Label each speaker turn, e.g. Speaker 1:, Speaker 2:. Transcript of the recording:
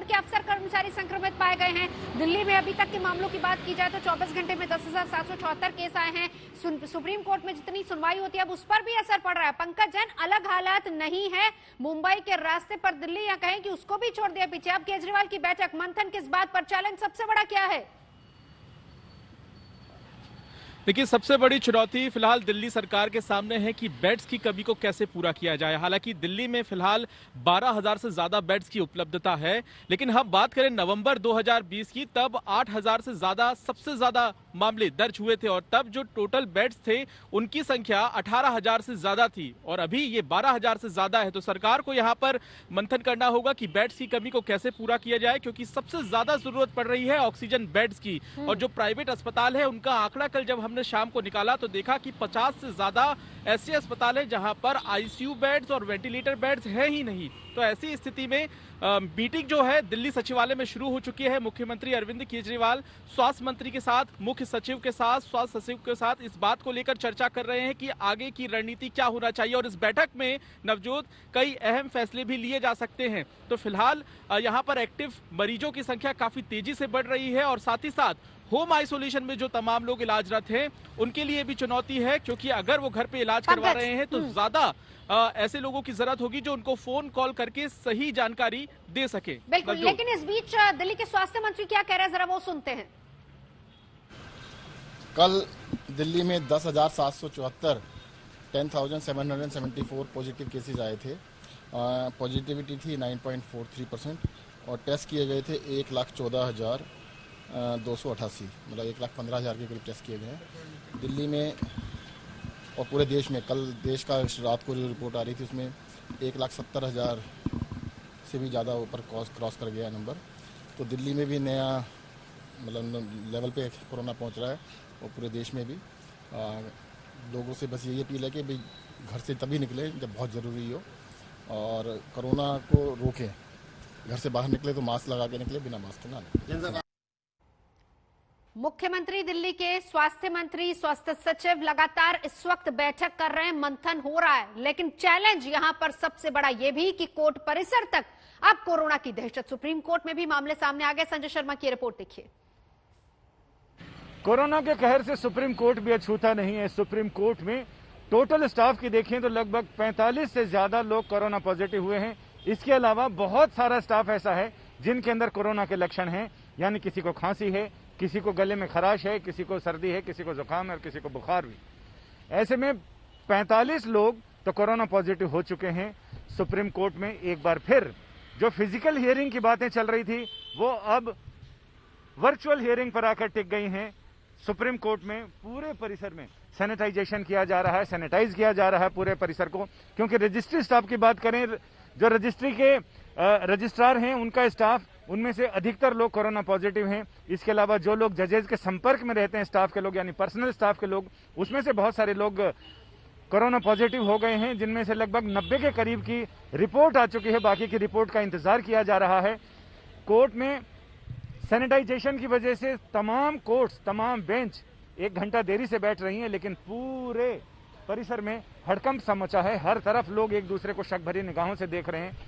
Speaker 1: के अफसर कर्मचारी संक्रमित पाए गए हैं। दिल्ली में अभी तक के मामलों की बात की जाए तो 24 घंटे में 10,774 केस आए हैं। सुप्रीम कोर्ट में जितनी सुनवाई होती है अब उस पर भी असर पड़ रहा है। पंकज जैन, अलग हालात नहीं है मुंबई के रास्ते पर दिल्ली, या कहें कि उसको भी छोड़ दिया पीछे। अब केजरीवाल की बैठक, मंथन किस बात पर, चैलेंज सबसे बड़ा क्या है?
Speaker 2: देखिए, सबसे बड़ी चुनौती फिलहाल दिल्ली सरकार के सामने है कि बेड्स की कमी को कैसे पूरा किया जाए। हालांकि दिल्ली में फिलहाल 12,000 से ज्यादा बेड्स की उपलब्धता है, लेकिन हम बात करें नवंबर 2020 की, तब 8,000 से ज्यादा सबसे ज्यादा मामले दर्ज हुए थे और तब जो टोटल बेड्स थे उनकी संख्या 18,000 से ज्यादा थी और अभी ये 12,000 से ज्यादा है। तो सरकार को यहाँ पर मंथन करना होगा कि बेड्स की कमी को कैसे पूरा किया जाए, क्योंकि सबसे ज्यादा जरूरत पड़ रही है ऑक्सीजन बेड्स की। और जो प्राइवेट अस्पताल है उनका आंकड़ा कल जब हमने शाम को निकाला तो देखा कि 50 से ज्यादा ऐसे अस्पताल है जहां पर आईसीयू बेड्स और वेंटिलेटर बेड्स है ही नहीं। तो ऐसी स्थिति में मीटिंग जो है दिल्ली सचिवालय में शुरू हो चुकी है। मुख्यमंत्री अरविंद केजरीवाल स्वास्थ्य मंत्री के साथ, मुख्य सचिव के साथ, स्वास्थ्य सचिव के साथ इस बात को लेकर चर्चा कर रहे हैं कि आगे की रणनीति क्या होना चाहिए। और इस बैठक में नवजोत कई अहम फैसले भी लिए जा सकते हैं। तो फिलहाल यहाँ पर एक्टिव मरीजों की संख्या काफी तेजी से बढ़ रही है और साथ ही साथ होम आइसोलेशन में जो तमाम लोग इलाजरत हैं उनके लिए भी चुनौती है, क्योंकि अगर वो घर पे इलाज करवा रहे हैं तो ज्यादा ऐसे लोगों की जरूरत होगी जो उनको फोन कॉल करके सही जानकारी दे सके।
Speaker 1: बिल्कुल, लेकिन इस बीच दिल्ली के स्वास्थ्य मंत्री क्या कह रहे हैं, जरा वो सुनते हैं।
Speaker 3: कल दिल्ली में 10,774 10,774 पॉजिटिव केसेस आए थे। पॉजिटिविटी थी 9.43% और टेस्ट किए गए थे 1,14,288, मतलब 1,15,000 के करीब टेस्ट किए गए हैं दिल्ली में। और पूरे देश में कल देश का रात को जो रिपोर्ट आ रही थी उसमें 1,70,000 से भी ज़्यादा ऊपर क्रॉस कर गया नंबर। तो दिल्ली में भी नया मतलब लेवल पे कोरोना पहुंच रहा है और पूरे देश में भी। लोगों से बस यही अपील है कि भाई घर से तभी निकले जब बहुत ज़रूरी हो और कोरोना को रोकें। घर से बाहर निकले तो मास्क लगा के निकले, बिना मास्क के ना निकले।
Speaker 1: मुख्यमंत्री, दिल्ली के स्वास्थ्य मंत्री, स्वास्थ्य सचिव लगातार इस वक्त बैठक कर रहे हैं, मंथन हो रहा है। लेकिन चैलेंज यहां पर सबसे बड़ा यह भी कि कोर्ट परिसर तक अब कोरोना की दहशत। सुप्रीम कोर्ट में भी मामले सामने आ गए। संजय शर्मा की रिपोर्ट देखिए।
Speaker 4: कोरोना के कहर से सुप्रीम कोर्ट भी अछूता नहीं है। सुप्रीम कोर्ट में टोटल स्टाफ की देखें तो लगभग 45 से ज्यादा लोग कोरोना पॉजिटिव हुए हैं। इसके अलावा बहुत सारा स्टाफ ऐसा है जिनके अंदर कोरोना के लक्षण हैं, यानी किसी को खांसी है, किसी को गले में खराश है, किसी को सर्दी है, किसी को जुकाम है और किसी को बुखार भी। ऐसे में 45 लोग तो कोरोना पॉजिटिव हो चुके हैं। सुप्रीम कोर्ट में एक बार फिर जो फिजिकल हियरिंग की बातें चल रही थी वो अब वर्चुअल हियरिंग पर आकर टिक गई हैं। सुप्रीम कोर्ट में पूरे परिसर में सैनिटाइजेशन किया जा रहा है, सैनिटाइज किया जा रहा है पूरे परिसर को, क्योंकि रजिस्ट्री स्टाफ की बात करें, जो रजिस्ट्री के रजिस्ट्रार हैं उनका स्टाफ, उनमें से अधिकतर लोग कोरोना पॉजिटिव हैं। इसके अलावा जो लोग जजेस के संपर्क में रहते हैं स्टाफ के लोग, यानी पर्सनल स्टाफ के लोग, उसमें से बहुत सारे लोग कोरोना पॉजिटिव हो गए हैं, जिनमें से लगभग 90 के करीब की रिपोर्ट आ चुकी है। बाकी की रिपोर्ट का इंतजार किया जा रहा है। कोर्ट में सैनिटाइजेशन की वजह से तमाम कोर्ट्स, तमाम बेंच 1 घंटा देरी से बैठ रही हैं, लेकिन पूरे परिसर में हड़कंप सा मचा है। हर तरफ लोग एक दूसरे को शक भरी निगाहों से देख रहे हैं।